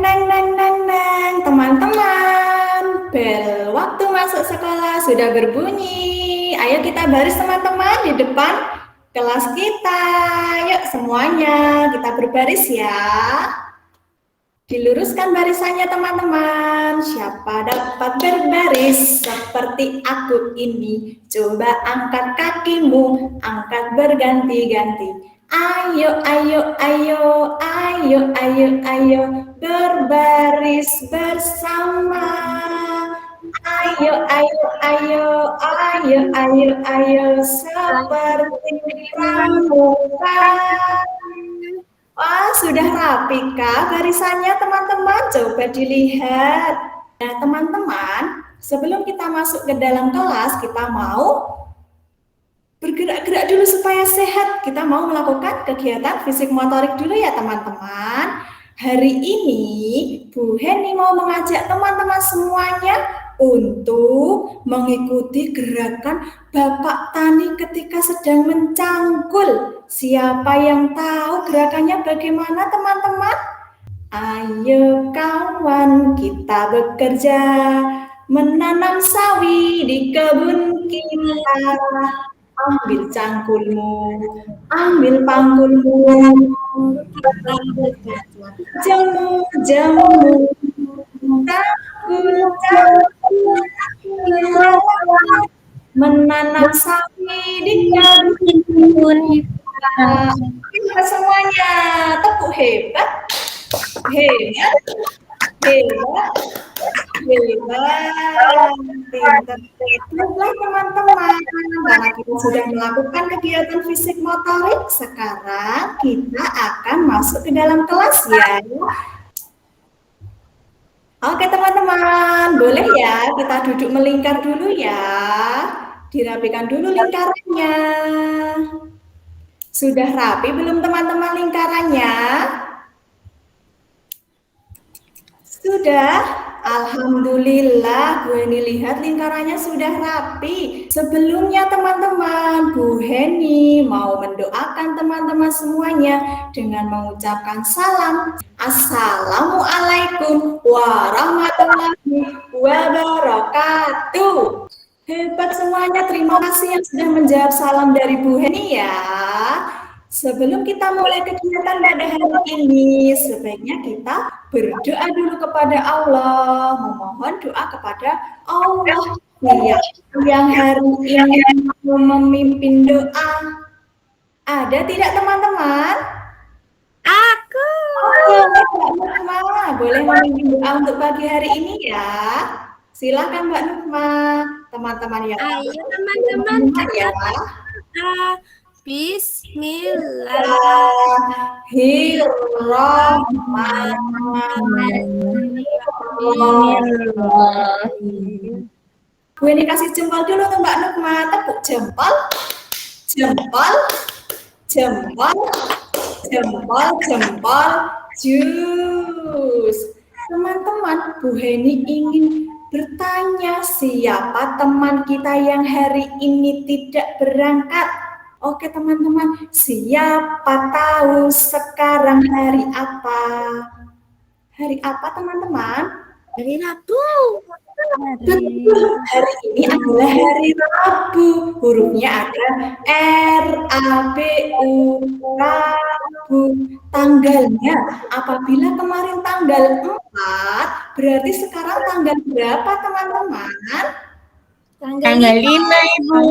Neng, teman-teman, bel waktu masuk sekolah sudah berbunyi. Ayo kita baris teman-teman di depan kelas kita. Yuk semuanya kita berbaris ya. Diluruskan barisannya teman-teman. Siapa dapat berbaris seperti aku ini? Coba angkat kakimu, angkat berganti-ganti. Ayo, berbaris bersama. Ayo, seperti pramuka. Wah, sudah rapi kah barisannya teman-teman? Coba dilihat. Nah, teman-teman, sebelum kita masuk ke dalam kelas, kita mau bergerak-gerak dulu supaya sehat. Kita mau melakukan kegiatan fisik motorik dulu ya teman-teman. Hari ini Bu Heni mau mengajak teman-teman semuanya untuk mengikuti gerakan Bapak Tani ketika sedang mencangkul. Siapa yang tahu gerakannya bagaimana teman-teman? Ayo kawan, kita bekerja menanam sawi di kebun kita. Ambil cangkulmu, ambil panggulmu, jamu, cangkul, menanam sawi di kebun kita. Semuanya tepuk hebat, hebat, pintar teman-teman. Karena kita sudah melakukan kegiatan fisik motorik, sekarang kita akan masuk ke dalam kelas ya. Oke teman-teman, boleh ya kita duduk melingkar dulu ya. Dirapikan dulu lingkarannya. Sudah rapi belum teman-teman lingkarannya? Sudah, alhamdulillah Bu Heni lihat lingkarannya sudah rapi. Sebelumnya teman-teman, Bu Heni mau mendoakan teman-teman semuanya dengan mengucapkan salam. Assalamualaikum warahmatullahi wabarakatuh. Hebat semuanya, terima kasih yang sudah menjawab salam dari Bu Heni ya. Sebelum kita mulai kegiatan pada hari ini, sebaiknya kita berdoa dulu kepada Allah, memohon doa kepada Allah. Yang hari ini memimpin doa, ada tidak teman-teman? Aku. Mbak Nukma, boleh memimpin doa untuk pagi hari ini ya. Silakan Mbak Nukma, teman-teman yang ayo teman-teman ya. Bismillahirrahmanirrahim. Bu ini kasih jempol dulu tuh Mbak Nukma, tepuk jempol, jus. Teman-teman, Bu Heni ingin bertanya siapa teman kita yang hari ini tidak berangkat. Oke teman-teman, siapa tahu sekarang hari apa? Hari apa teman-teman? Hari Rabu. Betul, hari ini adalah hari Rabu. Hurufnya ada R-A-B-U, Rabu. Tanggalnya, apabila kemarin tanggal 4, berarti sekarang tanggal berapa teman-teman? Tanggal 5, Ibu.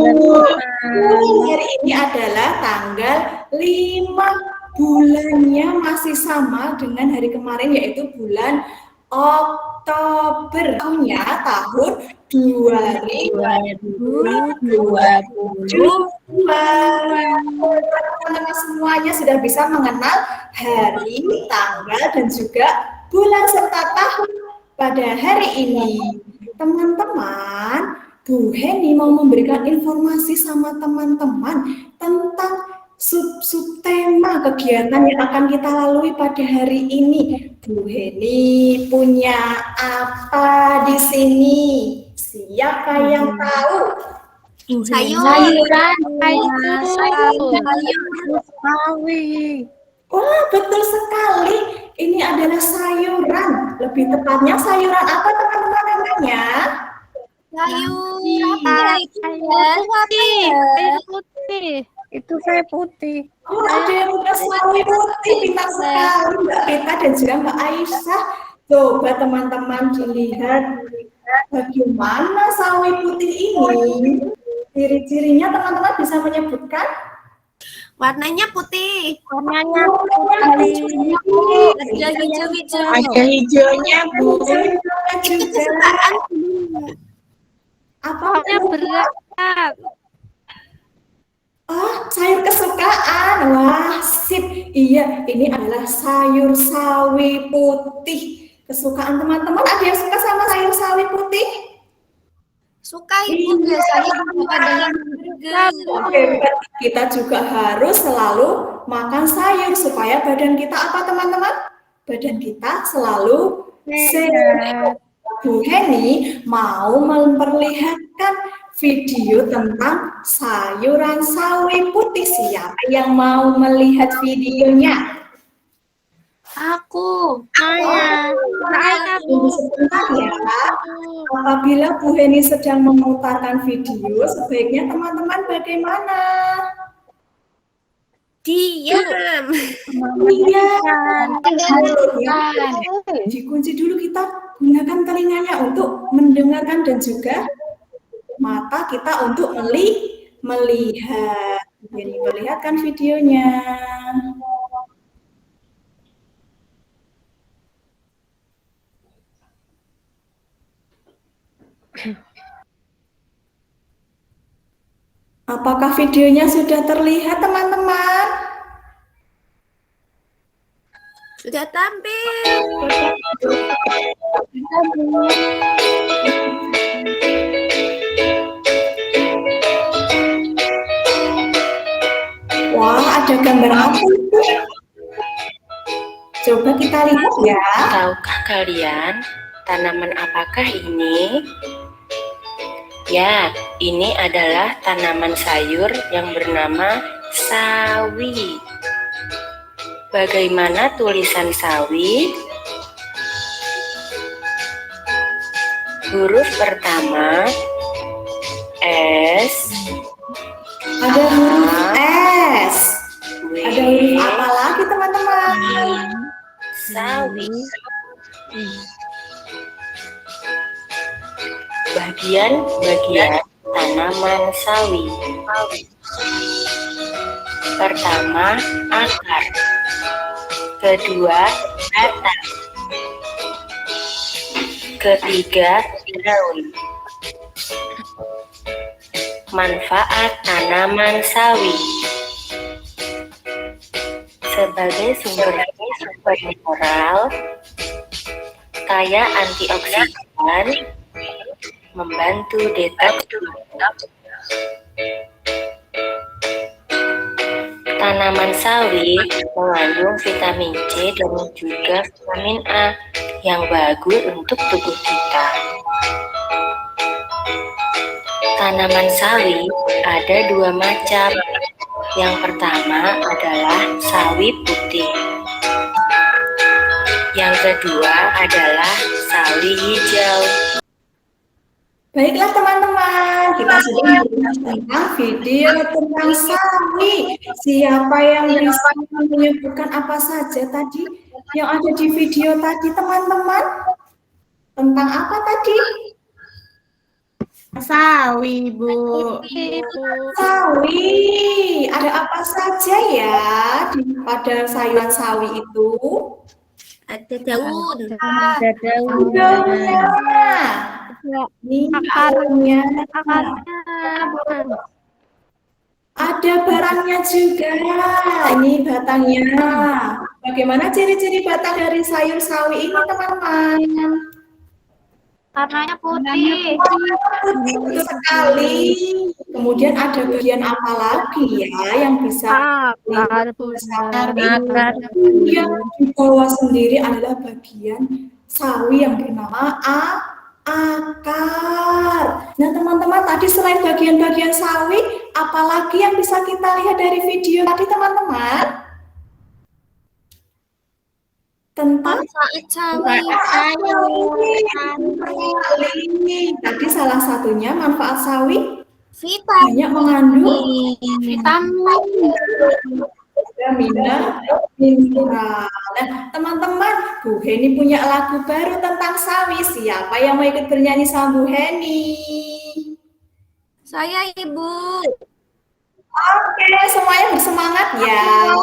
Hari ini adalah tanggal 5. Bulannya masih sama dengan hari kemarin, yaitu bulan Oktober. Tahunnya tahun 2022. Teman-teman semuanya sudah bisa mengenal hari, tanggal, dan juga bulan serta tahun pada hari ini. Teman-teman, Bu Heni mau memberikan informasi sama teman-teman tentang sub-sub tema kegiatan yang akan kita lalui pada hari ini. Bu Heni punya apa di sini? Siapa yang tahu? Sayuran. Wah, betul sekali. Ini adalah sayuran. Lebih tepatnya sayuran apa teman-teman namanya? Sayur putih. Itu saya putih. Oh, ada yang udah sawi putih, pintar sekali Mbak Rita dan juga Mbak Aisyah. Coba teman-teman dilihat bagaimana sawi putih ini. Ciri-cirinya teman-teman bisa menyebutkan? Warnanya putih. Warnanya putih. Ada hijau-hijau. ada hijaunya, Bu. Hijaunya juga. Apa? Berat. Oh, sayur kesukaan. Wah, sip. Iya, ini adalah sayur sawi putih. Kesukaan teman-teman, ada yang suka sama sayur sawi putih? Suka Ibu, biasanya dimakan dengan burger. Oke, kita juga harus selalu makan sayur supaya badan kita apa teman-teman? Badan kita selalu sehat. Bu Heni mau memperlihatkan video tentang sayuran sawi putih. Siapa yang mau melihat videonya? Aku. Tunggu sebentar ya. Apabila Bu Heni sedang memutarkan video, sebaiknya teman-teman bagaimana? Diam. Iya. Dikunci dulu, kita gunakan telinganya untuk mendengarkan dan juga mata kita untuk melihat. Jadi melihatkan videonya. Apakah videonya sudah terlihat, teman-teman? Sudah tampil. Wah, ada gambar apa itu? Coba kita lihat ya. Tahukah kalian tanaman apakah ini? Ya, ini adalah tanaman sayur yang bernama sawi. Bagaimana tulisan sawi? Huruf pertama S. Ada huruf S. W. Ada huruf apa lagi, teman-teman? Sawi. Bagian-bagian tanaman sawi. Pertama, akar. Kedua, batang. Ketiga, daun. Manfaat tanaman sawi. Sebagai sumber mineral, kaya antioksidan, membantu detoks. Tanaman sawi mengandung vitamin C dan juga vitamin A yang bagus untuk tubuh kita. Tanaman sawi ada dua macam. Yang pertama adalah sawi putih. Yang kedua adalah sawi hijau. Baiklah teman-teman, kita sudah melihat tentang video tentang sawi. Siapa yang bisa menyebutkan apa saja tadi yang ada di video tadi, teman-teman? Tentang apa tadi? Sawi, Bu. Sawi. Ada apa saja ya pada sayuran sawi itu? Ada daun. Ada daun. Daunnya. Ini daunnya. Ada barangnya juga. Ini batangnya. Bagaimana ciri-ciri batang dari sayur sawi ini, teman-teman? Warnanya putih. Putih sekali. Kemudian ada bagian apa lagi ya yang bisa Akar. yang di bawah sendiri adalah bagian sawi yang bernama akar. Nah teman-teman, tadi selain bagian-bagian sawi, apalagi yang bisa kita lihat dari video tadi, teman-teman? Tentang Manfaat sawi. tadi salah satunya manfaat sawi Vitamin. banyak mengandung mineral. Nah, teman-teman, Bu Heni punya lagu baru tentang sawi. Siapa yang mau ikut bernyanyi sama Bu Heni? Saya Ibu. Oke, semuanya bersemangat ya.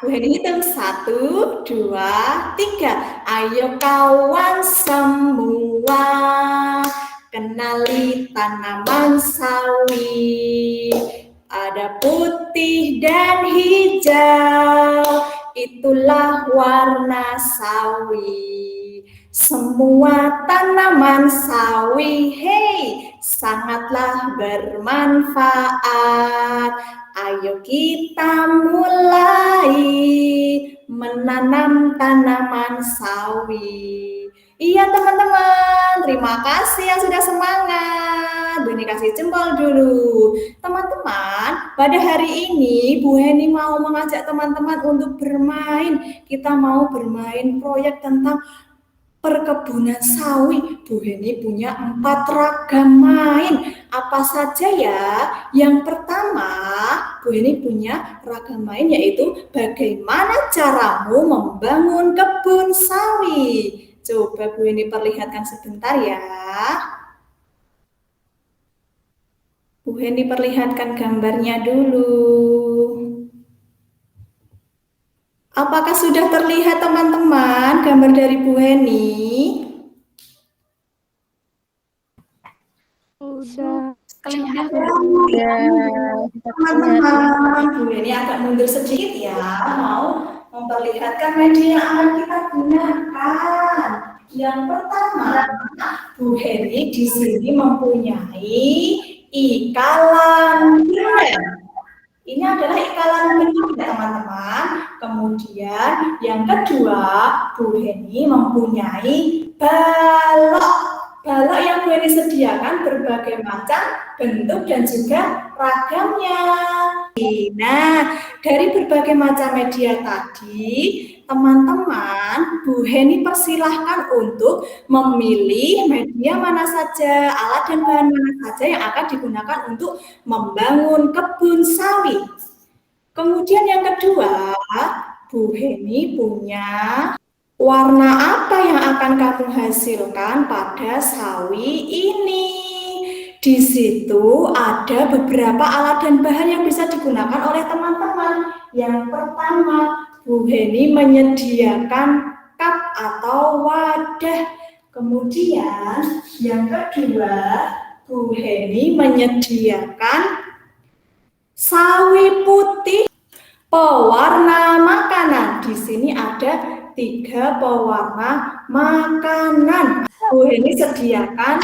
Bu Heni hitung 1, 2, 3. Ayo kawan semua, kenali tanaman sawi. Ada putih dan hijau, itulah warna sawi. Semua tanaman sawi, hey, sangatlah bermanfaat. Ayo kita mulai menanam tanaman sawi. Iya teman-teman, terima kasih yang sudah semangat. Bu Heni kasih jempol dulu. Teman-teman, pada hari ini Bu Heni mau mengajak teman-teman untuk bermain. Kita mau bermain proyek tentang perkebunan sawi. Bu Heni punya 4 ragam main. Apa saja ya? Yang pertama, Bu Heni punya ragam main yaitu bagaimana caramu membangun kebun sawi. Coba Bu Heni perlihatkan sebentar ya. Bu Heni perlihatkan gambarnya dulu. Apakah sudah terlihat teman-teman gambar dari Bu Heni? Udah. Teman-teman, Bu Heni agak mundur sedikit ya, mau memperlihatkan media yang akan kita gunakan. Yang pertama, Bu Heni di sini mempunyai ikalan lem. Ini adalah ikalan bentuk ya teman-teman. Kemudian yang kedua, Bu Heni mempunyai balok. Balok yang Bu Heni sediakan berbagai macam bentuk dan juga ragamnya. Nah, dari berbagai macam media tadi, teman-teman, Bu Heni persilahkan untuk memilih media mana saja, alat dan bahan mana saja yang akan digunakan untuk membangun kebun sawi. Kemudian yang kedua, Bu Heni punya warna apa yang akan kamu hasilkan pada sawi ini? Di situ ada beberapa alat dan bahan yang bisa digunakan oleh teman-teman. Yang pertama, Bu Heni menyediakan cup atau wadah. Kemudian yang kedua, Bu Heni menyediakan sawi putih pewarna makanan. Di sini ada 3 pewarna makanan. Bu Heni sediakan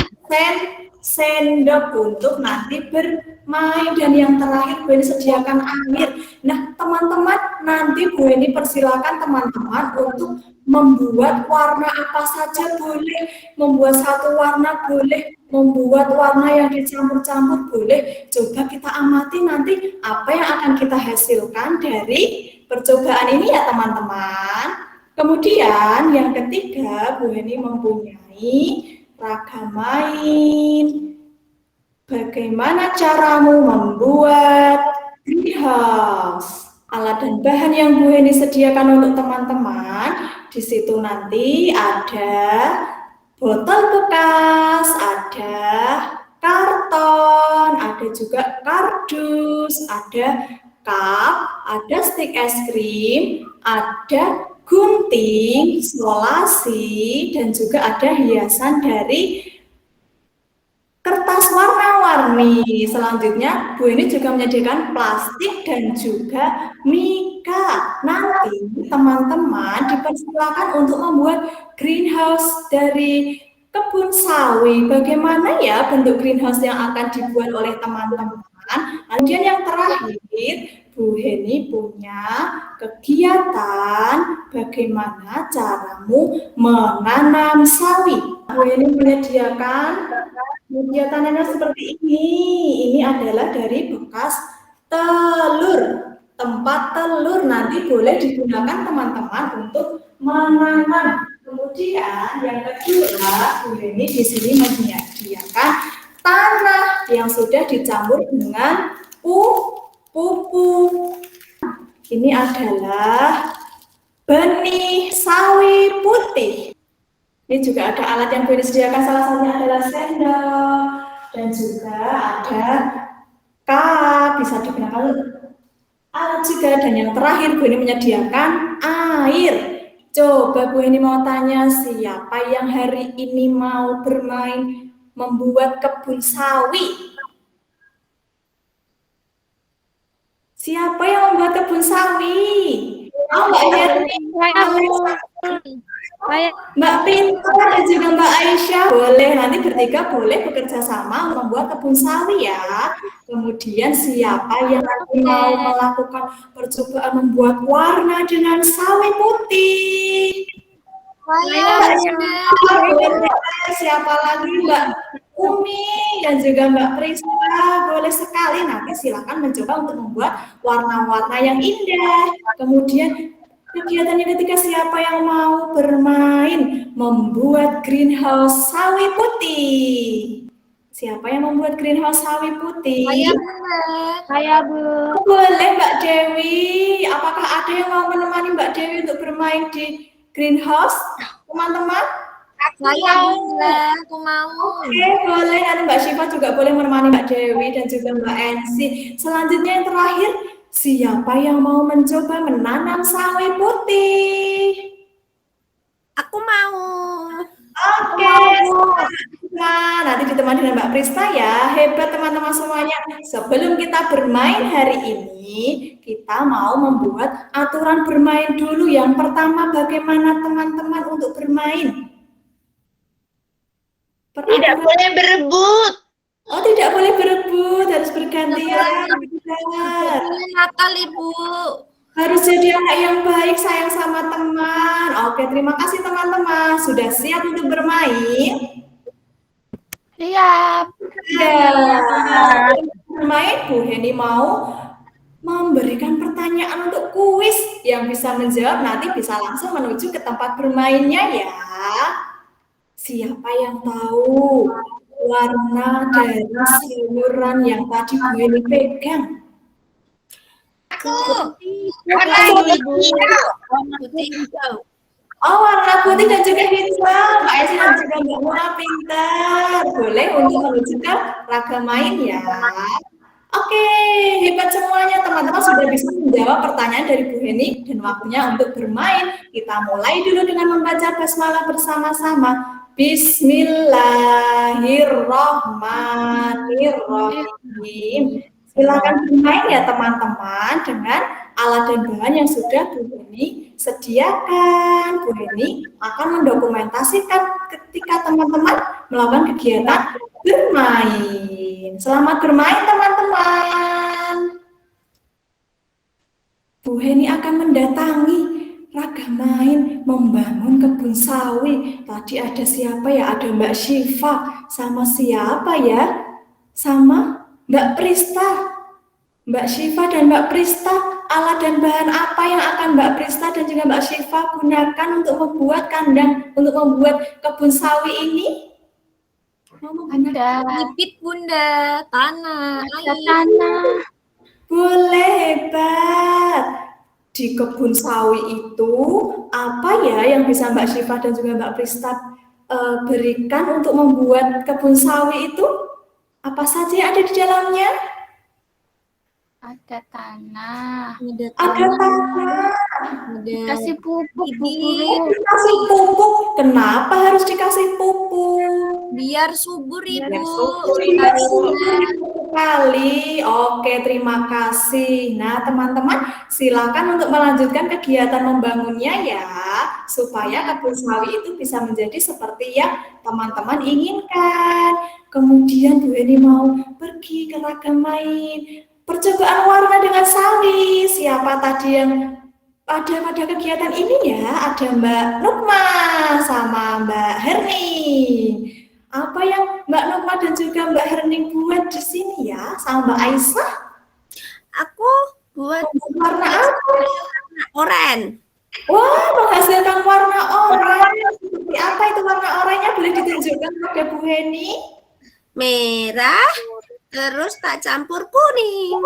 sendok untuk nanti bermain, dan yang terakhir Bu Heni sediakan air. Nah teman-teman, nanti Bu Heni persilakan teman-teman untuk membuat warna apa saja boleh, membuat satu warna boleh, membuat warna yang dicampur-campur boleh. Coba kita amati nanti apa yang akan kita hasilkan dari percobaan ini ya teman-teman. Kemudian yang ketiga, Bu Heni mempunyai ragam main. Bagaimana caramu membuat greenhouse? Alat dan bahan yang Bu Heni sediakan untuk teman-teman, di situ nanti ada botol bekas, ada karton, ada juga kardus, ada cup, ada stik es krim, ada gunting, solasi, dan juga ada hiasan dari kertas warna-warni. Selanjutnya, Bu Heni juga menyediakan plastik dan juga mika. Nanti teman-teman dipersilakan untuk membuat greenhouse dari kebun sawi. Bagaimana ya bentuk greenhouse yang akan dibuat oleh teman-teman? Kemudian yang terakhir, Bu Heni punya kegiatan bagaimana caramu menanam sawi. Bu Heni menyediakan kegiatannya seperti ini. Ini adalah dari bekas telur. Tempat telur nanti boleh digunakan teman-teman untuk menanam. Kemudian yang kedua, Bu Heni di sini menyediakan tanah yang sudah dicampur dengan pupuk. Ini adalah benih sawi putih. Ini juga ada alat yang Bu Heni sediakan, salah satunya adalah sendok dan juga ada cup, bisa digunakan alat juga. Dan yang terakhir Bu Heni menyediakan air. Coba Bu Heni mau tanya, siapa yang hari ini mau bermain membuat kebun sawi? Siapa yang membuat kebun sawi? Oh, Mbak Herni, Mbak Pintar dan juga Mbak Aisyah. Boleh, nanti bertiga boleh bekerja sama membuat kebun sawi ya. Kemudian siapa yang mau melakukan percobaan membuat warna dengan sawi putih? Siapa lagi? Mbak Umi dan juga Mbak Priska, boleh sekali. Nanti silakan mencoba untuk membuat warna-warna yang indah. Kemudian kegiatan yang ketiga, siapa yang mau bermain membuat greenhouse sawi putih? Siapa yang membuat greenhouse sawi putih? Saya, Bu. Boleh Mbak Dewi. Apakah ada yang mau menemani Mbak Dewi untuk bermain di greenhouse, teman-teman? Aku mau. Oke, boleh. Nanti Mbak Syifa juga boleh menemani Mbak Dewi dan juga Mbak Ensi. Selanjutnya yang terakhir, siapa yang mau mencoba menanam sawi putih? Aku mau. Oke, nah, nanti ditemani dengan Mbak Prista ya. Hebat teman-teman semuanya. Sebelum kita bermain hari ini, kita mau membuat aturan bermain dulu. Yang pertama, bagaimana teman-teman untuk bermain? Tidak boleh berebut. Oh, tidak boleh berebut, harus bergantian. Benar. Nakal, Ibu. Harus jadi anak yang baik, sayang sama teman. Oke, terima kasih teman-teman. Sudah siap untuk bermain? Siap. Ya. Bermain, Bu Heni mau memberikan pertanyaan untuk kuis yang bisa menjawab, nanti bisa langsung menuju ke tempat bermainnya ya. Siapa yang tahu warna dari sayuran yang tadi Bu Heni pegang? Warna Putih hijau. Oh, warna putih dan juga hijau. Mbak Esi dan juga Mbak Muna pintar. Boleh untuk menuju ke raga main ya. Oke, hebat semuanya teman-teman, sudah bisa menjawab pertanyaan dari Bu Heni dan waktunya untuk bermain. Kita mulai dulu dengan membaca basmalah bersama-sama. Bismillahirrahmanirrahim. Silakan bermain ya teman-teman dengan alat dan bahan yang sudah Bu Heni sediakan. Bu Heni akan mendokumentasikan ketika teman-teman melakukan kegiatan bermain. Selamat bermain teman-teman. Bu Heni akan mendatangi raga main membangun kebun sawi. Tadi ada siapa ya? Ada Mbak Syifa sama siapa ya? Sama Mbak Prista. Mbak Syifa dan Mbak Prista, alat dan bahan apa yang akan Mbak Prista dan juga Mbak Syifa gunakan untuk membuat kandang, untuk membuat kebun sawi ini? Ada Bibit, Bunda. Tanah. Air. tanah. Boleh, hebat. Di kebun sawi itu apa ya yang bisa Mbak Syifa dan juga Mbak Prista berikan untuk membuat kebun sawi itu? Apa saja yang ada di dalamnya? Ada tanah. Ada tanah. Kasih pupuk, Bu Bibit. Guru. Dikasih pupuk. Kenapa harus dikasih pupuk? Biar subur, Ibu. Sekali. Oke, terima kasih. Nah, teman-teman, silakan untuk melanjutkan kegiatan membangunnya ya, supaya kebun sawi itu bisa menjadi seperti yang teman-teman inginkan. Kemudian Bu Heni mau pergi ke raga main, percobaan warna dengan sawi. Siapa tadi yang ada pada kegiatan ini ya? Ada Mbak Nukma sama Mbak Herni. Apa yang Mbak Nukma dan juga Mbak Herni buat di sini ya, sama Mbak Aisyah? Aku buat Warna apa? oranye. Wah, menghasilkan warna oranye. Seperti apa itu warna oranye? Boleh ditunjukkan pada Bu Heni? Merah, terus tak campur kuning.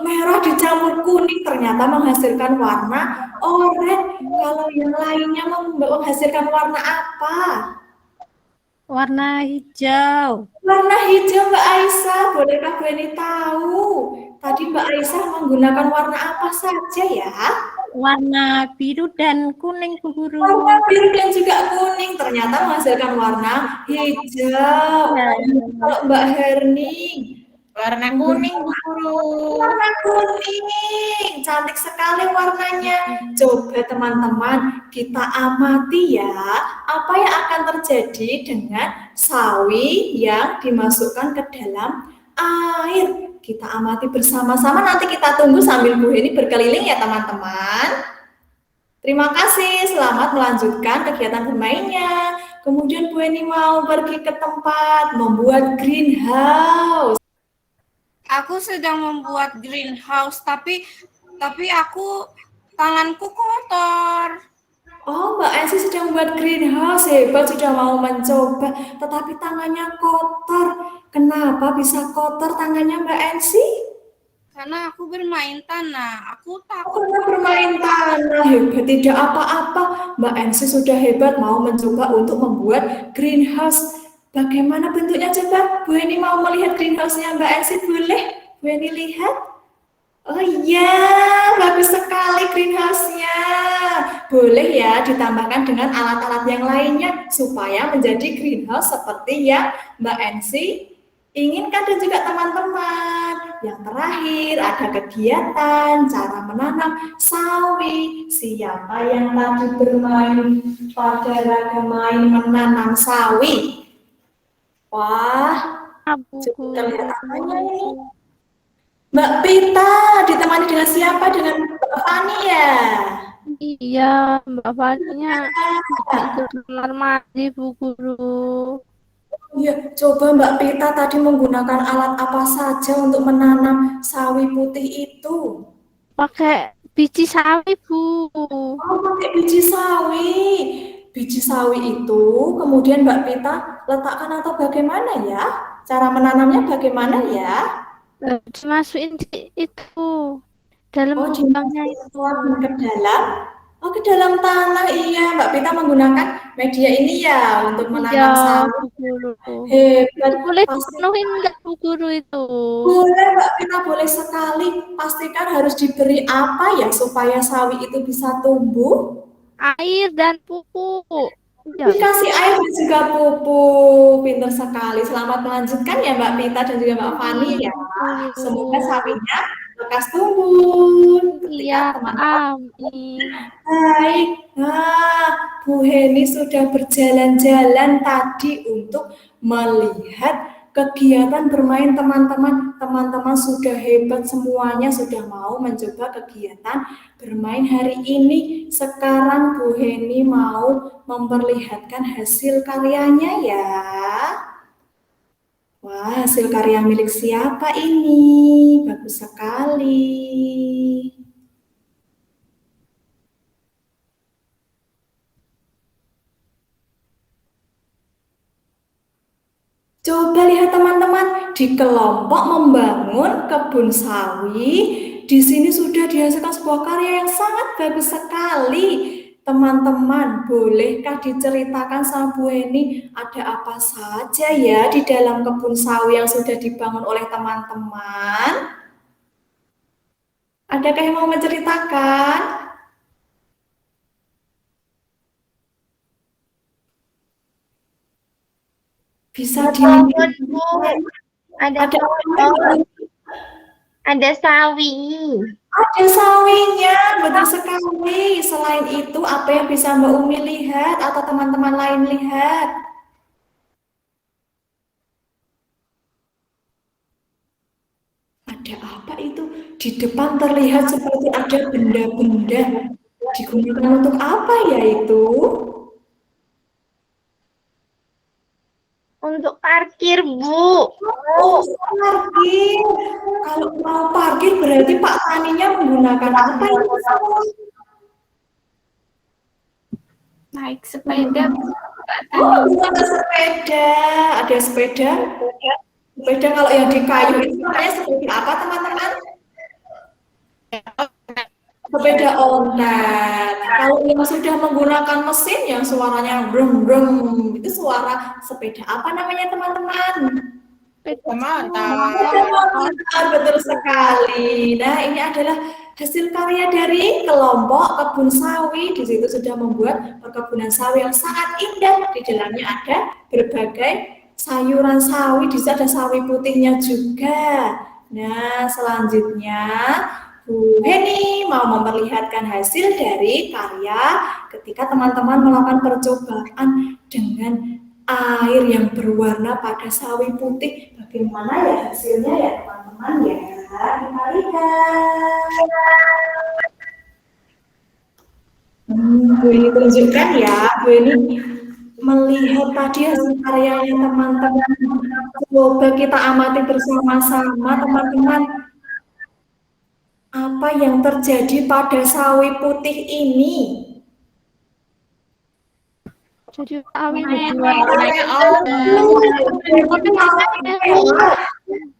Merah dicampur kuning ternyata menghasilkan warna oranye. Kalau yang lainnya menghasilkan warna apa? Warna hijau. Warna hijau Mbak Aisyah. Bolehkah Bu Heni tahu? Tadi Mbak Aisyah menggunakan warna apa saja ya? Warna biru dan kuning, Bu Guru. Warna biru dan juga kuning ternyata menghasilkan warna hijau. Kalau Mbak Herning, Warna kuning, Bu Guru. warna kuning, cantik sekali warnanya. Coba teman-teman kita amati ya, apa yang akan terjadi dengan sawi yang dimasukkan ke dalam air. Kita amati bersama-sama, nanti kita tunggu sambil Bu Heni berkeliling ya teman-teman. Terima kasih, selamat melanjutkan kegiatan bermainnya. Kemudian Bu Heni mau pergi ke tempat membuat greenhouse. Aku sedang membuat greenhouse, tapi aku tanganku kotor. Oh, Mbak Ensi sedang membuat greenhouse, hebat sudah mau mencoba, tetapi tangannya kotor. Kenapa bisa kotor tangannya Mbak Ensi? Karena aku bermain tanah. Aku takut. Pernah bermain tanah, hebat tidak apa-apa. Mbak Ensi sudah hebat mau mencoba untuk membuat greenhouse. Bagaimana bentuknya coba? Bu Heni mau melihat greenhouse-nya Mbak Ensi, boleh? Bu Heni lihat? Oh iya, bagus sekali greenhouse-nya. Boleh ya ditambahkan dengan alat-alat yang lainnya supaya menjadi greenhouse seperti yang Mbak Ensi inginkan dan juga teman-teman. Yang terakhir ada kegiatan cara menanam sawi. Siapa yang tadi bermain pada laga main menanam sawi? Wah, Bu coba Guru. lihat apanya ini. Mbak Pita ditemani dengan siapa? Dengan Mbak Fani ya? Iya, Mbak Fania itu kamar mandi, Bu Guru. Ya, coba Mbak Pita tadi menggunakan alat apa saja untuk menanam sawi putih itu? Pakai biji sawi, Bu. Oh, pakai biji sawi. Biji sawi itu kemudian Mbak Pita letakkan atau bagaimana ya? Cara menanamnya bagaimana ya? Dimasukin di itu dalam Oh, lubangnya itu. dimasukin ke dalam? Oh, ke dalam tanah, iya. Mbak Pita menggunakan media ini ya untuk menanam Iya, sawi. Bu Guru. Hebat. Boleh Pasti dipenuhin nggak, Bu Guru itu? boleh Mbak Pita, boleh sekali. Pastikan harus diberi apa ya supaya sawi itu bisa tumbuh? Air dan pupuk. Ya, Dikasih air dan juga pupuk. Pintar sekali. Selamat melanjutkan ya Mbak Pita dan juga Mbak Fani ya. Semoga sawinya lekas tumbuh. iya, Ketika teman-teman amin. baik. Nah, Bu Heni sudah berjalan-jalan tadi untuk melihat kegiatan bermain teman-teman. Teman-teman sudah hebat semuanya, sudah mau mencoba kegiatan bermain hari ini. Sekarang Bu Heni mau memperlihatkan hasil karyanya ya. Wah, hasil karya milik siapa ini? Bagus sekali. Coba lihat teman-teman, di kelompok membangun kebun sawi, di sini sudah dihasilkan sebuah karya yang sangat bagus sekali. Teman-teman, bolehkah diceritakan sama Bu Heni ada apa saja ya di dalam kebun sawi yang sudah dibangun oleh teman-teman? Adakah yang mau menceritakan? Bisa di Ada ada ada sawi. Ada sawinya, betul sekali. Selain itu, apa yang bisa Mbak Umi lihat atau teman-teman lain lihat? Ada apa itu? Di depan terlihat seperti ada benda-benda. Digunakan untuk apa ya itu? Untuk parkir, Bu. Oh, parkir. Kalau mau parkir berarti Pak Taninya menggunakan apa itu? Naik sepeda. Oh, ada sepeda. Ada sepeda. Sepeda kalau yang di kayu itu namanya seperti apa, teman-teman? Sepeda ontel. Kalau yang sudah menggunakan mesin yang suaranya brem-brem, itu suara sepeda apa namanya, teman-teman? Betul sekali. Nah, ini adalah hasil karya dari kelompok kebun sawi. Di situ sudah membuat perkebunan sawi yang sangat indah. Di dalamnya ada berbagai sayuran sawi. Di situ ada sawi putihnya juga. Nah, selanjutnya Bu Heni mau memperlihatkan hasil dari karya ketika teman-teman melakukan percobaan dengan air yang berwarna pada sawi putih. Bagaimana ya hasilnya ya teman-teman ya? Kita lihat. Bu Eni tunjukkan ya, Bu Eni melihat tadi hasil karyanya teman-teman. Coba kita amati bersama-sama teman-teman. Apa yang terjadi pada sawi putih ini? Jadi awi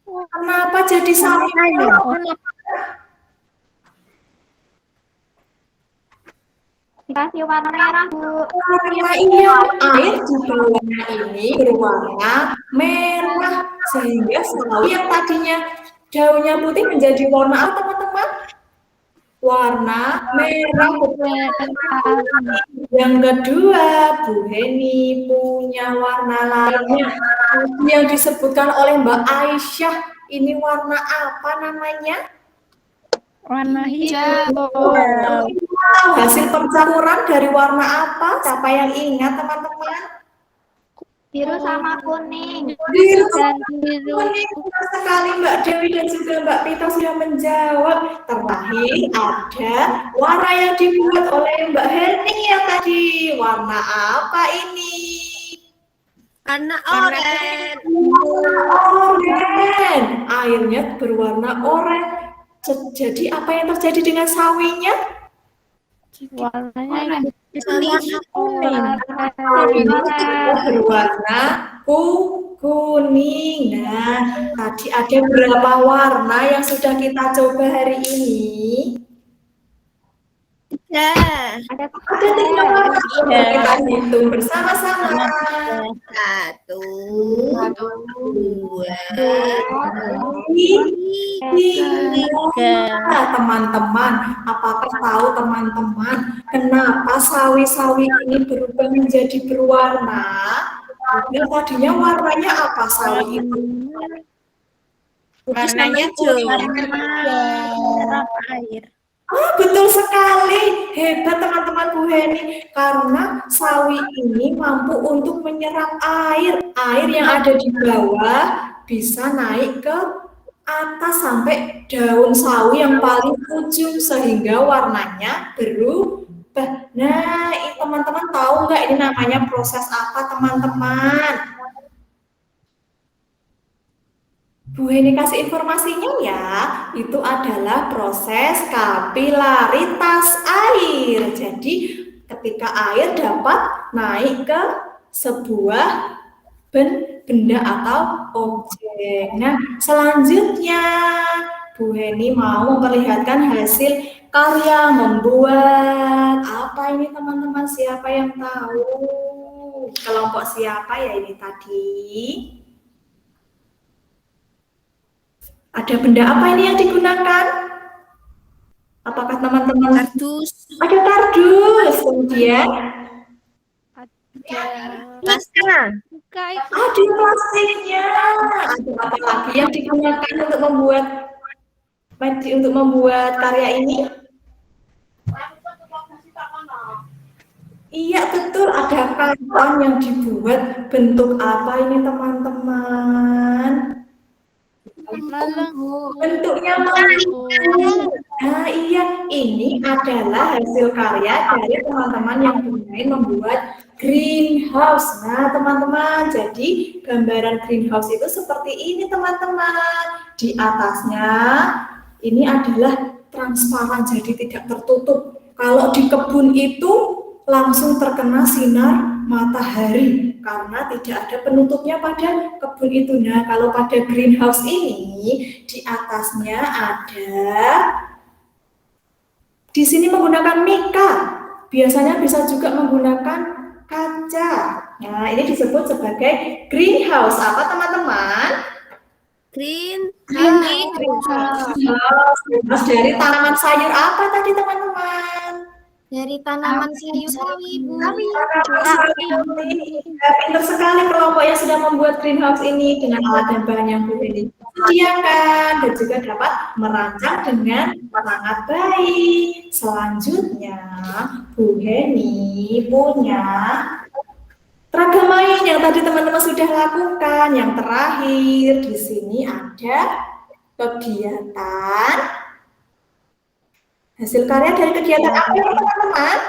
Kenapa jadi sawi? Dikasih warna merah, Bu. Karena iya, air di bawahnya ini berwarna merah sehingga sawi yang tadinya daunnya putih menjadi warna apa, teman-teman? Warna merah. Yang kedua, Bu Heni punya warna lainnya yang disebutkan oleh Mbak Aisyah. Ini warna apa namanya? warna hijau. Hasil percampuran dari warna apa? Siapa yang ingat, teman-teman? Biru sama kuning. Biru Dan biru. Benar sekali Mbak Dewi dan juga Mbak Pita sudah menjawab. Terakhir ada warna yang dibuat oleh Mbak Heni ya tadi. Warna apa ini? Warna oranye. Oranye. Airnya berwarna oranye. Jadi apa yang terjadi dengan sawinya? Warnanya Berwarna kuning. Nah, tadi ada berapa warna yang sudah kita coba hari ini? Ada 3 warna. Kita hitung bersama-sama. 1, 2, 3. Teman-teman, apakah tahu teman-teman kenapa sawi-sawi ini berubah menjadi berwarna? Yang tadinya warnanya apa sawi itu? warnanya merah air. Betul sekali. Hebat teman-teman Bu Heni. Karena sawi ini mampu untuk menyerap air. Air yang ada di bawah bisa naik ke atas sampai daun sawi yang paling ujung sehingga warnanya berubah. Nah, teman-teman tahu nggak ini namanya proses apa, teman-teman? Bu Heni kasih informasinya ya, itu adalah proses kapilaritas air. Jadi ketika air dapat naik ke sebuah benda atau objek. Nah, selanjutnya Bu Heni mau memperlihatkan hasil karya membuat apa ini teman-teman? Siapa yang tahu? Kelompok siapa ya ini tadi? Ada benda apa ini yang digunakan? Apakah teman-teman? kardus. Ada kardus, kemudian Plastik. Buka itu. ada plastiknya. Ada apa lagi yang digunakan untuk membuat karya ini? Iya betul, ada karton yang dibuat bentuk apa ini teman-teman? Bentuknya melengkung. Nah iya, ini adalah hasil karya dari teman-teman yang bermain membuat greenhouse. Nah teman-teman, jadi gambaran greenhouse itu seperti ini teman-teman. Di atasnya ini adalah transparan, jadi tidak tertutup. Kalau di kebun itu langsung terkena sinar matahari karena tidak ada penutupnya pada kebun itu. Nah, kalau pada greenhouse ini di atasnya ada, di sini menggunakan mika, biasanya bisa juga menggunakan kaca. Nah, ini disebut sebagai greenhouse. Apa teman-teman? Greenhouse. Greenhouse dari tanaman sayur apa tadi teman-teman? Dari tanaman sayur sawi, Bu. Pintar sekali kelompok yang sudah membuat greenhouse ini dengan alat dan bahan yang Bu Heni sediakan dan juga dapat merancang dengan sangat baik. Selanjutnya, Bu Heni punya ragam main yang tadi teman-teman sudah lakukan. Yang terakhir di sini ada kegiatan hasil karya dari kegiatan apa ya teman-teman?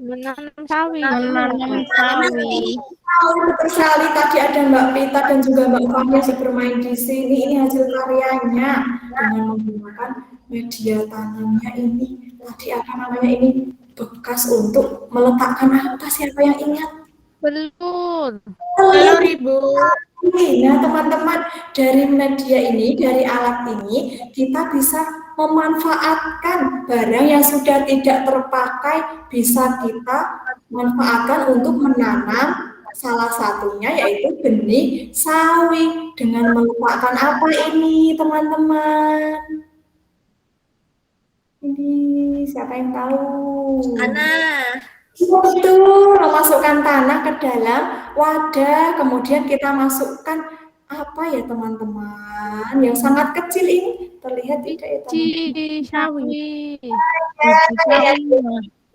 Menanam sawi. Menanam sawi. Betul sekali, tadi ada Mbak Pita dan juga Mbak Fahmi yang bermain di sini. Ini hasil karyanya dengan menggunakan media tanamnya ini. Tadi apa namanya ini? Bekas untuk meletakkan apa? Siapa yang ingat? Belum. Telur, Ibu. Nah, teman-teman, dari media ini, dari alat ini, kita bisa memanfaatkan barang yang sudah tidak terpakai, bisa kita manfaatkan untuk menanam. Salah satunya yaitu benih sawi. Dengan meletakkan apa ini, teman-teman? Ini siapa yang tahu? Tanah. Betul, memasukkan tanah ke dalam wadah, kemudian kita masukkan apa ya teman-teman? Yang sangat kecil ini, terlihat tidak ya teman-teman? Sawi.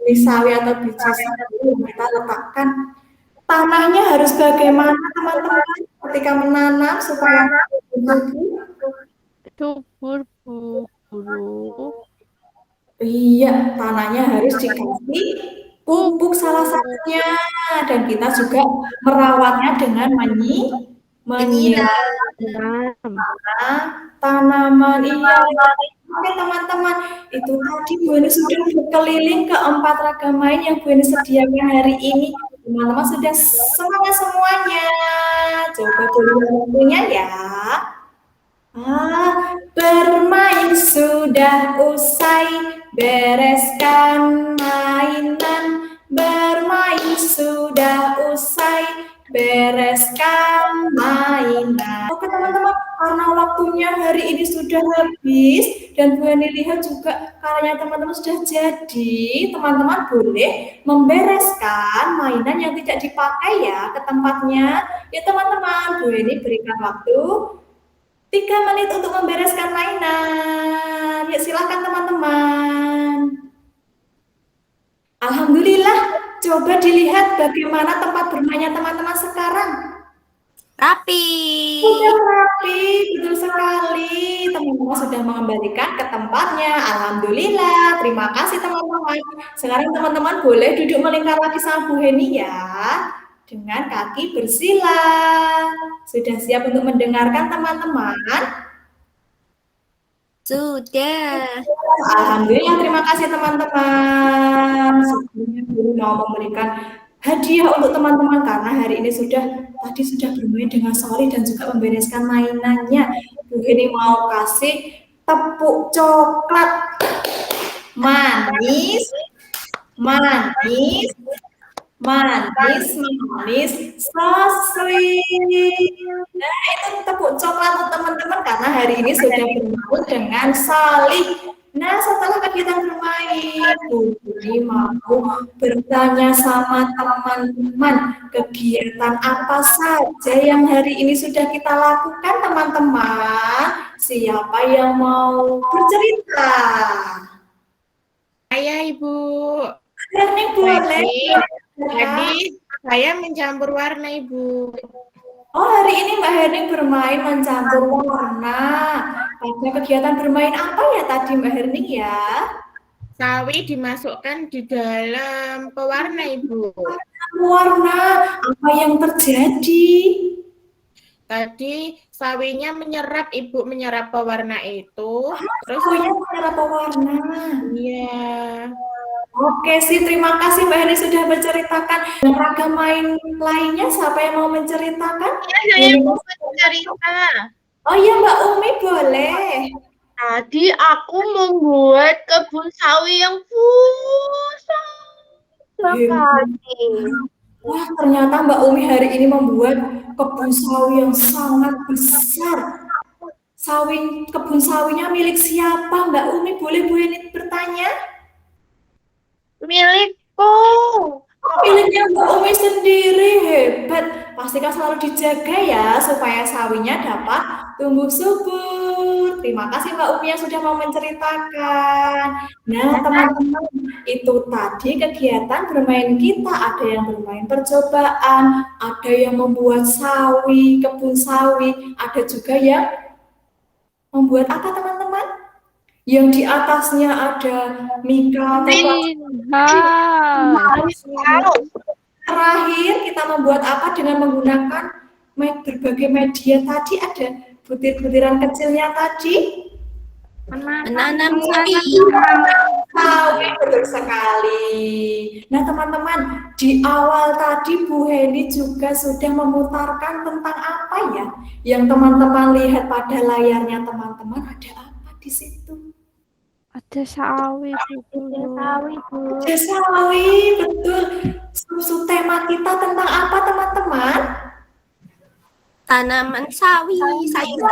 Biji sawi atau biji sawi kita letakkan. Tanahnya harus bagaimana teman-teman ketika menanam supaya Subur, Bu. Iya, tanahnya harus dikasih pupuk salah satunya, dan kita juga merawatnya dengan menyiram tanaman. Iya, oke teman-teman, itu tadi Bu Eni sudah berkeliling ke 4 ragam main yang Bu Eni sediakan hari ini. Teman-teman sudah semangat semuanya. Coba dulu waktunya ya. Bermain sudah usai, bereskan mainan. Bermain sudah usai, bereskan mainan. Oke teman-teman, karena waktunya hari ini sudah habis dan Bu Eni lihat juga karyanya teman-teman sudah jadi, teman-teman boleh membereskan mainan yang tidak dipakai ya ke tempatnya. Ya teman-teman, Bu Eni berikan waktu 3 menit untuk membereskan mainan. Ya silakan teman-teman. Alhamdulillah, coba dilihat bagaimana tempat bermainnya teman-teman sekarang. Rapi. Sudah rapi, betul sekali. Teman-teman sudah mengembalikan ke tempatnya. Alhamdulillah, terima kasih teman-teman. Sekarang teman-teman boleh duduk melingkar lagi sama Bu Heni ya. Dengan kaki bersila. Sudah siap untuk mendengarkan teman-teman? Sudah. Alhamdulillah, terima kasih teman-teman. Sebelumnya Bu mau memberikan hadiah untuk teman-teman karena hari ini tadi sudah bermain dengan solid dan juga membereskan mainannya. Bu Heni mau kasih tepuk coklat manis, manis, manis, manis, so sweet. Nah, itu tepuk coklat untuk teman-teman karena hari ini sudah bermain dengan solid. Nah, setelah kegiatan bermain, Bu Heni mau bertanya sama teman-teman, kegiatan apa saja yang hari ini sudah kita lakukan, teman-teman? Siapa yang mau bercerita? Saya, Ibu. Ini boleh. Jadi saya mencampur warna, Ibu. Oh, hari ini Mbak Herning bermain mencampur warna. Pada kegiatan bermain apa ya tadi Mbak Herning ya? Sawi dimasukkan di dalam pewarna, Ibu. Warna, apa yang terjadi? Tadi sawinya menyerap, Ibu, menyerap pewarna itu. Terus Sawinya menyerap pewarna. iya. Oke sih, terima kasih Mbak Heni sudah menceritakan. Dan ragam main lainnya siapa yang mau menceritakan? Saya mau cerita. Oh iya Mbak Umi boleh. Tadi aku membuat kebun sawi yang besar sekali. Wah, ternyata Mbak Umi hari ini membuat kebun sawi yang sangat besar. Kebun sawinya milik siapa Mbak Umi? Boleh Bu Heni bertanya? Milikku. Miliknya Mbak Umi sendiri, hebat. Pastikan selalu dijaga ya supaya sawinya dapat tumbuh subur. Terima kasih Mbak Umi yang sudah mau menceritakan. Nah teman-teman, itu tadi kegiatan bermain kita. Ada yang bermain percobaan, ada yang membuat sawi, kebun sawi, ada juga yang membuat apa teman-teman? Yang di atasnya ada Mika. Terakhir kita membuat apa dengan menggunakan berbagai media tadi, ada butir-butiran kecilnya tadi. Menanam sawi. Betul sekali. Nah teman-teman, di awal tadi Bu Heni juga sudah memutarkan tentang apa ya? Yang teman-teman lihat pada layarnya teman-teman, ada apa di situ? Ada sawi, Bu. Ada sawi, betul. Tema kita tentang apa teman-teman? Tanaman sawi, sayur.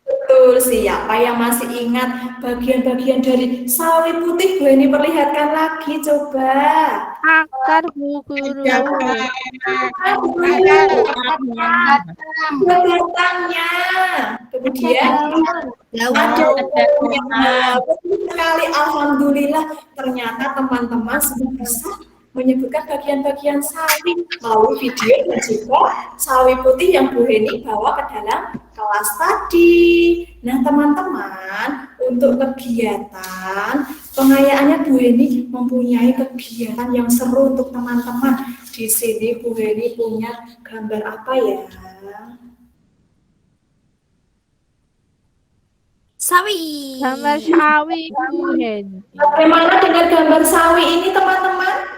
Betul, siapa yang masih ingat bagian-bagian dari sawi putih? Bu Heni perlihatkan lagi, coba. Akar, Bu Guru. Batangnya. Kemudian ada betul sekali, alhamdulillah ternyata teman-teman sudah bisa menyebutkan bagian-bagian sawi melalui video dan juga sawi putih yang Bu Heni bawa ke dalam kelas tadi. Nah teman-teman, untuk kegiatan pengayaannya Bu Heni mempunyai kegiatan yang seru untuk teman-teman. Di sini Bu Heni punya gambar apa ya? Sawi. Gambar sawi, Bu Heni. Bagaimana dengan gambar sawi ini teman-teman?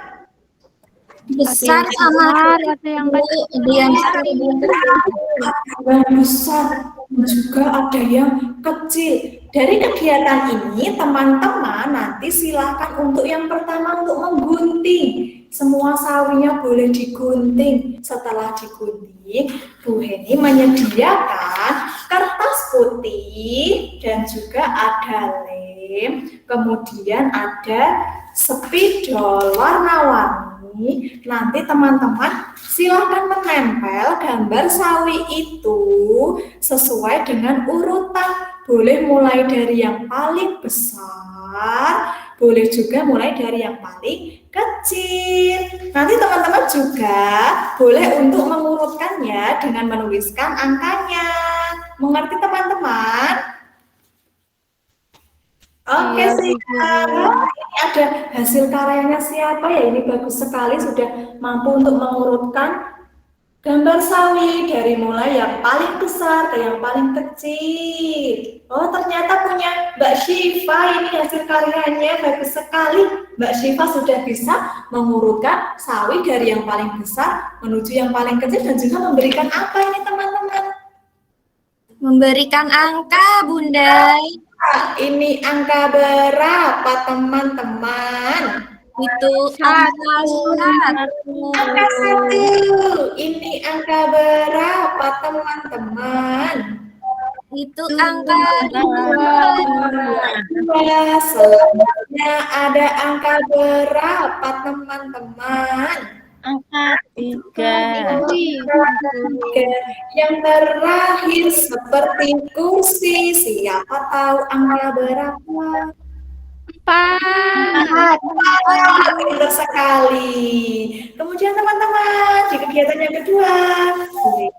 Besar sama ada yang kecil. ada yang besar, juga ada yang kecil. Dari kegiatan ini teman-teman nanti silakan untuk yang pertama untuk menggunting. Semua sawinya boleh digunting. Setelah digunting, Bu Heni menyediakan kertas putih dan juga ada lem, kemudian ada spidol warna-warni. Nanti teman-teman silahkan menempel gambar sawi itu sesuai dengan urutan. Boleh mulai dari yang paling besar, boleh juga mulai dari yang paling kecil. Nanti teman-teman juga boleh untuk mengurutkannya dengan menuliskan angkanya. Mengerti teman-teman? Oke, siap. Ini ada hasil karyanya siapa ya? Ini bagus sekali, sudah mampu untuk mengurutkan gambar sawi dari mulai yang paling besar ke yang paling kecil. Oh, ternyata punya Mbak Syifa ini hasil karyanya bagus sekali. Mbak Syifa sudah bisa mengurutkan sawi dari yang paling besar menuju yang paling kecil dan juga memberikan apa ini teman-teman? Memberikan angka, Bunda. Ini angka berapa teman-teman? Itu angka satu. Angka 1. Ini angka berapa teman-teman? Itu angka 2. Selanjutnya ada angka berapa teman-teman? Angka 3. Yang terakhir seperti kursi, siapa tahu angka berapa? 4. Pintar sekali. Kemudian teman-teman, di kegiatan yang kedua,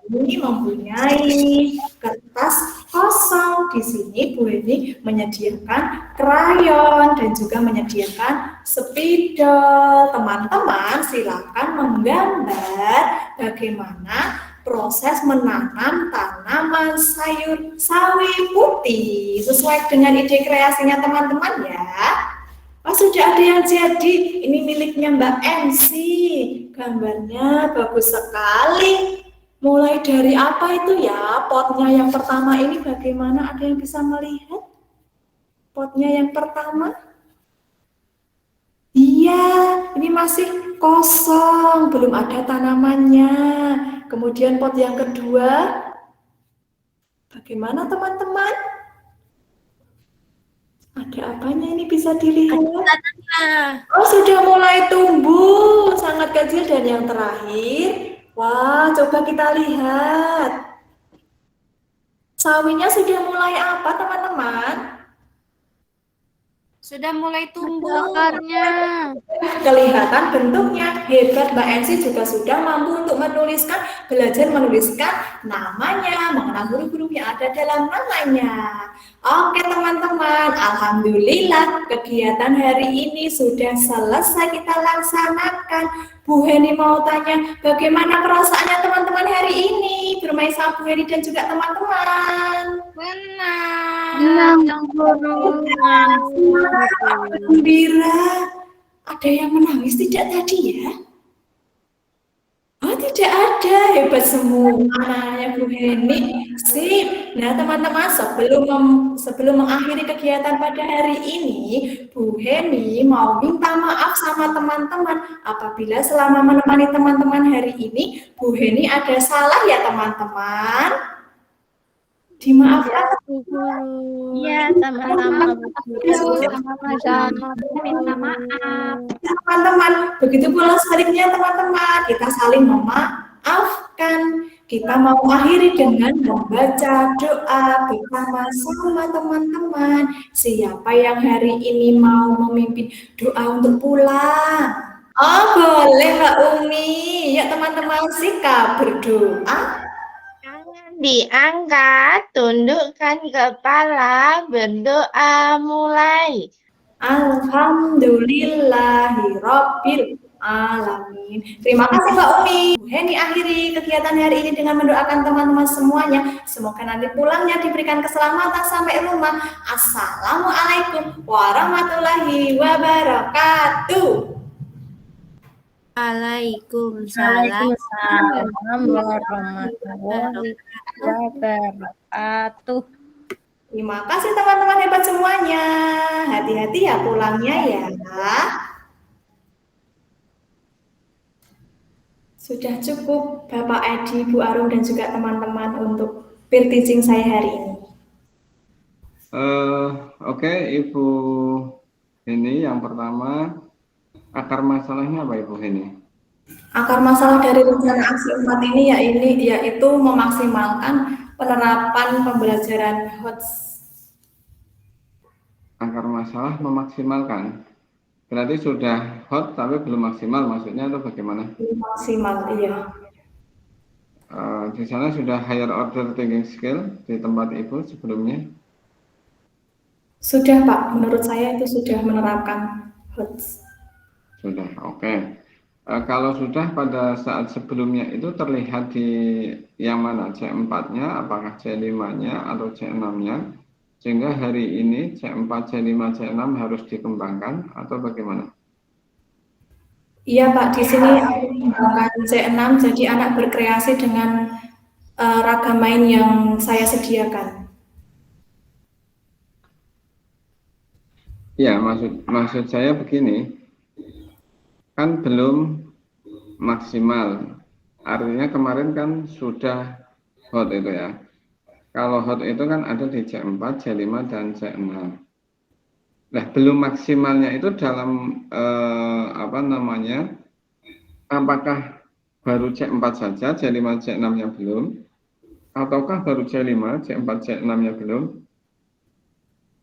Bu Heni mempunyai kertas kosong. Di sini Bu Heni menyediakan krayon dan juga menyediakan spidol. Teman-teman silakan menggambar bagaimana proses menanam tanaman sayur sawi putih sesuai dengan ide kreasinya teman-teman ya. Oh, sudah ada yang jadi. Ini miliknya Mbak MC. Gambarnya bagus sekali. Mulai dari apa itu ya? Potnya yang pertama ini bagaimana? Ada yang bisa melihat? Potnya yang pertama? Iya, ini masih kosong, belum ada tanamannya. Kemudian pot yang kedua, bagaimana teman-teman? Ada apanya ini bisa dilihat? Oh, sudah mulai tumbuh, sangat kecil. Dan yang terakhir, wah, coba kita lihat. Sawinya sudah mulai apa, teman-teman? Sudah mulai tumbuh. Akarnya. Kelihatan bentuknya. Hebat, Mbak Ensi juga sudah mampu untuk menuliskan, belajar menuliskan namanya, mengenal huruf-huruf yang ada dalam namanya. Oke teman-teman, alhamdulillah kegiatan hari ini sudah selesai kita laksanakan. Bu Heni mau tanya, bagaimana perasaannya teman-teman hari ini bermain sama Bu Heni dan juga teman-teman? Benar. Senang guru. Gembira. Ada yang menangis tidak tadi ya? Oh, tidak ada. Hebat semua anaknya Bu Heni. Sip. Nah, teman-teman, sebelum mengakhiri kegiatan pada hari ini, Bu Heni mau minta maaf sama teman-teman apabila selama menemani teman-teman hari ini, Bu Heni ada salah ya, teman-teman. Dimaafkan. Bu Guru. Iya, sama-sama Bu Guru. Sama-sama. Minta maaf. Teman-teman, begitu pula sebaliknya teman-teman, kita saling memaafkan. Kita mau akhiri dengan membaca doa bersama-sama teman-teman. Siapa yang hari ini mau memimpin doa untuk pulang? Oh, boleh Mbak Umi. Ya teman-teman, sikap berdoa. Diangkat, tundukkan kepala, berdoa mulai. Alhamdulillahirabbil alamin. Terima kasih Mbak Umi. Bu Heni akhiri kegiatan hari ini dengan mendoakan teman-teman semuanya. Semoga nanti pulangnya diberikan keselamatan sampai rumah. Assalamualaikum warahmatullahi wabarakatuh. Waalaikumsalam. Waalaikumsalam warahmatullahi wabarakatuh. Terima kasih teman-teman hebat semuanya. Hati-hati ya pulangnya ya. Sudah cukup Bapak Edi, Bu Arum dan juga teman-teman untuk peer teaching saya hari ini. Oke, Ibu Heni, yang pertama akar masalahnya apa Ibu Heni? Akar masalah dari rencana aksi 4 ini yaitu memaksimalkan penerapan pembelajaran HOTS. Akar masalah memaksimalkan. Berarti sudah hot tapi belum maksimal, maksudnya atau bagaimana? Maksimal, iya. Di sana sudah higher order thinking skill di tempat Ibu sebelumnya? Sudah Pak, menurut saya itu sudah menerapkan HOTS. Sudah, oke. Kalau sudah pada saat sebelumnya itu terlihat di yang mana? C4-nya, apakah C5-nya atau C6-nya? Sehingga hari ini C4, C5, C6 harus dikembangkan atau bagaimana? Iya Pak, di sini menggunakan C6, jadi anak berkreasi dengan ragam main yang saya sediakan. Ya, maksud saya begini, kan belum maksimal. Artinya kemarin kan sudah hot itu ya. Kalau hot itu kan ada di C4, C5, dan C6. Nah, belum maksimalnya itu dalam apakah baru C4 saja, C5, C6-nya belum? Ataukah baru C5, C4, C6-nya belum?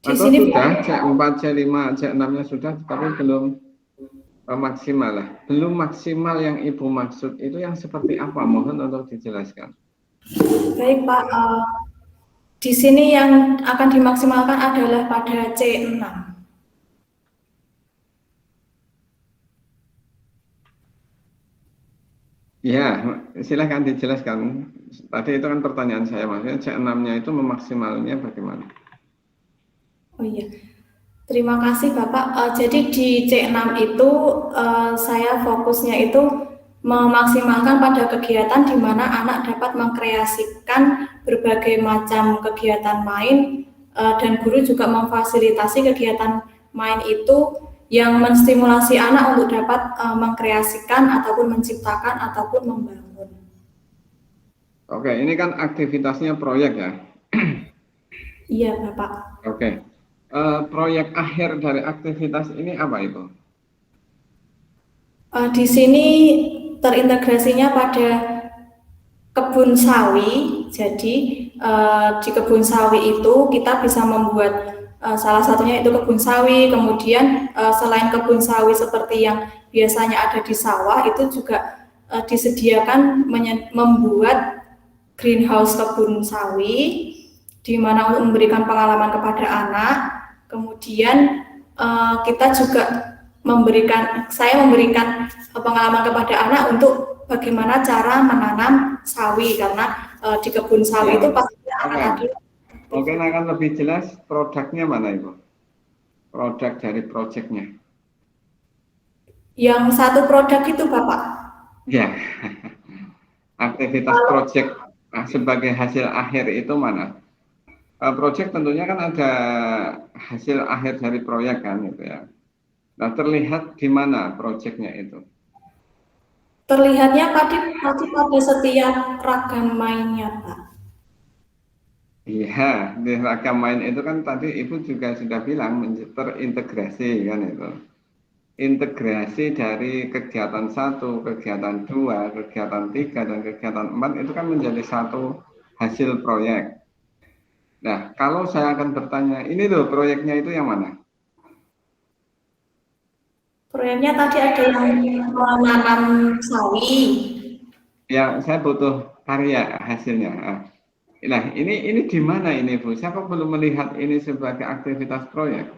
Atau sudah C4, C5, C6-nya sudah, tapi belum maksimal lah. Belum maksimal yang Ibu maksud itu yang seperti apa? Mohon untuk dijelaskan. Baik Pak, di sini yang akan dimaksimalkan adalah pada C6. Ya, silahkan dijelaskan. Tadi itu kan pertanyaan saya, maksudnya C6-nya itu memaksimalnya bagaimana? Oh iya, Terima kasih Bapak. Jadi di C6 itu saya fokusnya itu memaksimalkan pada kegiatan di mana anak dapat mengkreasikan berbagai macam kegiatan main dan guru juga memfasilitasi kegiatan main itu yang menstimulasi anak untuk dapat mengkreasikan ataupun menciptakan ataupun membangun. Oke, ini kan aktivitasnya proyek ya? Iya Bapak. Oke. Proyek akhir dari aktivitas ini apa itu? Di sini terintegrasinya pada kebun sawi. Jadi di kebun sawi itu kita bisa membuat salah satunya itu kebun sawi. Kemudian selain kebun sawi seperti yang biasanya ada di sawah, itu juga disediakan membuat greenhouse kebun sawi, di mana untuk memberikan pengalaman kepada anak. Kemudian kita juga saya memberikan pengalaman kepada anak untuk bagaimana cara menanam sawi, karena di kebun sawi itu pasti anak-anak. Mungkin akan lebih jelas produknya mana Ibu? Produk dari proyeknya. Yang satu produk itu Bapak. Ya. Aktivitas proyek sebagai hasil akhir itu mana? Proyek tentunya kan ada hasil akhir dari proyek kan gitu ya. Nah, terlihat di mana proyeknya itu? Terlihatnya pada setiap ragam mainnya, Pak. Iya, di ragam main itu kan tadi Ibu juga sudah bilang terintegrasi kan itu. Integrasi dari kegiatan 1, kegiatan 2, kegiatan 3, dan kegiatan 4 itu kan menjadi satu hasil proyek. Nah, kalau saya akan bertanya, ini loh proyeknya itu yang mana? Proyeknya tadi ada yang menanam sawi. Ya, saya butuh karya hasilnya. Nah, ini di mana ini, Bu? Saya kok belum melihat ini sebagai aktivitas proyek.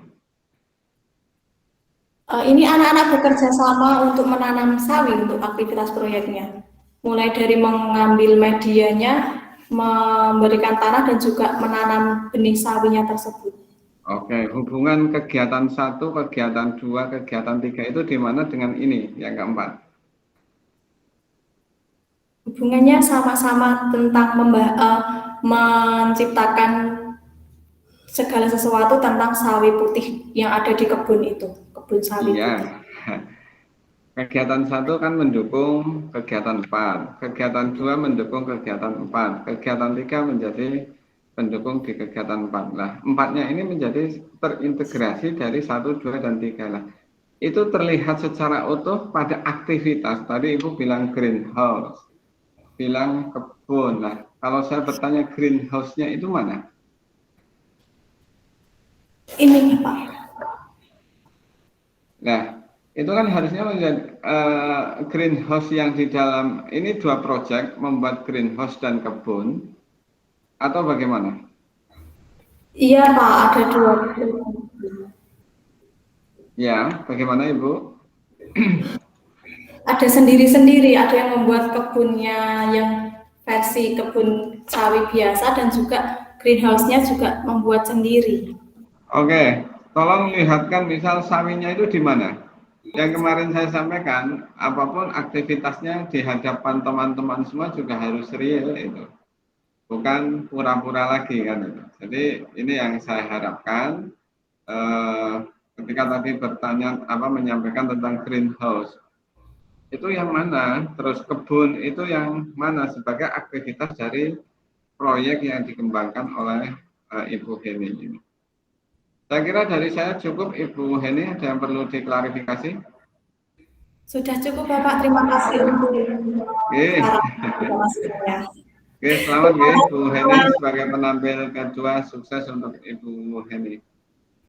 Ini anak-anak bekerja sama untuk menanam sawi untuk aktivitas proyeknya. Mulai dari mengambil medianya, memberikan tanah, dan juga menanam benih sawinya tersebut. Oke, hubungan kegiatan 1, kegiatan 2, kegiatan 3 itu di mana dengan ini yang keempat? Hubungannya sama-sama tentang menciptakan segala sesuatu tentang sawi putih yang ada di kebun itu, kebun sawi putih. Kegiatan 1 kan mendukung kegiatan 4, kegiatan 2 mendukung kegiatan 4, kegiatan 3 menjadi pendukung di kegiatan 4. Nah, 4-nya ini menjadi terintegrasi dari 1, 2, dan 3 lah. Itu terlihat secara utuh pada aktivitas. Tadi Ibu bilang greenhouse, bilang kebun. Nah, kalau saya bertanya greenhouse-nya itu mana? Ini Pak. Nah, itu kan harusnya menjadi greenhouse yang di dalam ini 2 proyek, membuat greenhouse dan kebun, atau bagaimana? Iya Pak, ada 2. Ya, bagaimana Ibu? Ada sendiri-sendiri, ada yang membuat kebunnya yang versi kebun sawi biasa, dan juga greenhouse-nya juga membuat sendiri. Oke, tolong lihatkan misal sawinya itu di mana? Yang kemarin saya sampaikan, apapun aktivitasnya di hadapan teman-teman semua juga harus real itu. Bukan pura-pura lagi kan itu. Jadi ini yang saya harapkan ketika tadi bertanya menyampaikan tentang greenhouse. Itu yang mana? Terus kebun itu yang mana sebagai aktivitas dari proyek yang dikembangkan oleh Ibu Heni ini. Saya kira dari saya cukup. Ibu Heni, ada yang perlu diklarifikasi? Sudah cukup Bapak, terima kasih untuk Oke, selamat Bu Heni sebagai penampil kedua, sukses untuk Ibu Heni.